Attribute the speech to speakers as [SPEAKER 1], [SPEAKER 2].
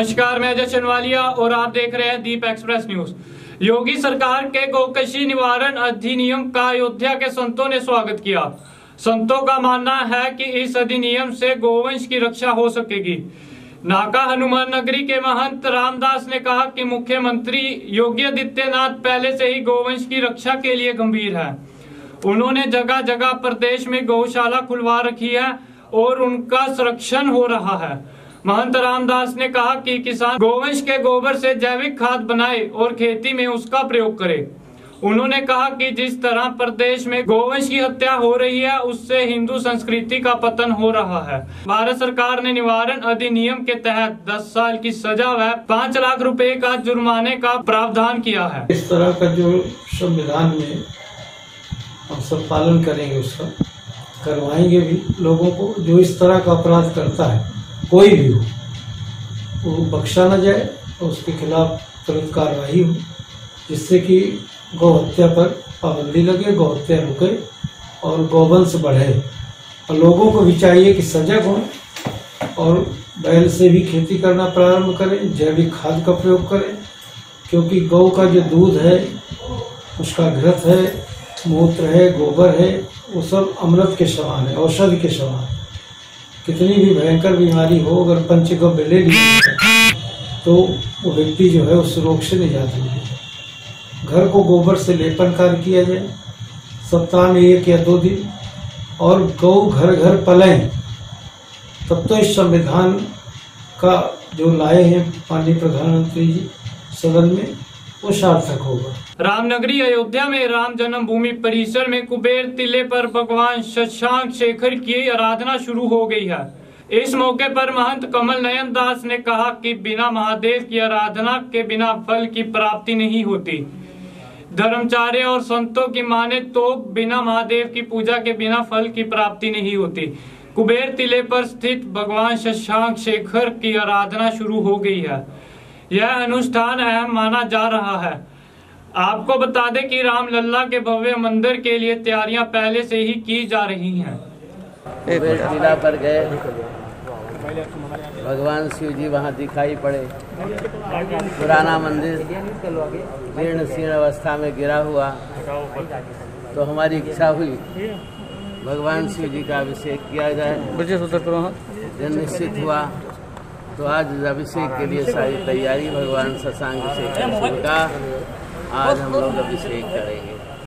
[SPEAKER 1] नमस्कार, मैं अजय चनवालिया और आप देख रहे हैं दीप एक्सप्रेस न्यूज। योगी सरकार के गौकशी निवारण अधिनियम का अयोध्या के संतों ने स्वागत किया। संतों का मानना है कि इस अधिनियम से गौवंश की रक्षा हो सकेगी। नाका हनुमान नगरी के महंत रामदास ने कहा कि मुख्यमंत्री योगी आदित्यनाथ पहले से ही गौवंश की रक्षा के लिए गंभीर है। उन्होंने जगह जगह प्रदेश में गौशाला खुलवा रखी है और उनका संरक्षण हो रहा है। महंत रामदास ने कहा कि किसान गौवंश के गोबर से जैविक खाद बनाए और खेती में उसका प्रयोग करे। उन्होंने कहा कि जिस तरह प्रदेश में गौवंश की हत्या हो रही है, उससे हिंदू संस्कृति का पतन हो रहा है। भारत सरकार ने निवारण अधिनियम के तहत 10 साल की सजा व 5 लाख रुपए का जुर्माने का प्रावधान किया है।
[SPEAKER 2] इस तरह का जो संविधान में हम सब पालन करेंगे, उसका करवाएंगे भी लोगों को। जो इस तरह का अपराध करता है, कोई भी हो, वो बख्शा न जाए और उसके खिलाफ तुरंत कार्रवाई हो, जिससे कि गौ हत्या पर पाबंदी लगे, गौ हत्या रुके और गौवंश बढ़े। और लोगों को भी चाहिए कि सजग हों और बैल से भी खेती करना प्रारंभ करें, जैविक खाद का प्रयोग करें, क्योंकि गौ का जो दूध है, उसका घृत है, मूत्र है, गोबर है, वो सब अमृत के समान है, औषधि के समान है। कितनी भी भयंकर बीमारी हो, अगर पंचगव्य ले लिया तो वो व्यक्ति जो है उस रोग से निजात मिलेगी। घर को गोबर से लेपन कार्य किया जाए सप्ताह में 1 या 2 दिन, और गौ घर घर पलें, तब तो इस संविधान का जो लाए हैं माननीय प्रधानमंत्री जी सदन में, वो सार्थक होगा।
[SPEAKER 1] रामनगरी अयोध्या में राम जन्मभूमि परिसर में कुबेर टिले पर भगवान शशांक शेखर की आराधना शुरू हो गई है। इस मौके पर महंत कमल नयन दास ने कहा कि बिना महादेव की आराधना के बिना फल की प्राप्ति नहीं होती। धर्माचार्य और संतों की माने तो बिना महादेव की पूजा के बिना फल की प्राप्ति नहीं होती। कुबेर टिले पर स्थित भगवान शशांक शेखर की आराधना शुरू हो गई है। यह अनुष्ठान अहम माना जा रहा है। आपको बता दें कि रामलला के भव्य मंदिर के लिए तैयारियां पहले से ही की जा रही हैं।
[SPEAKER 3] टीला पर गए, भगवान शिव जी वहाँ दिखाई पड़े। पुराना मंदिर जीर्ण शीर्ण अवस्था में गिरा हुआ, तो हमारी इच्छा हुई भगवान शिव जी का अभिषेक किया जाए। दिन निश्चित हुआ, तो आज अभिषेक के लिए सारी तैयारी भगवान शशांक शेखर का आज हम लोग अभिषेक करेंगे।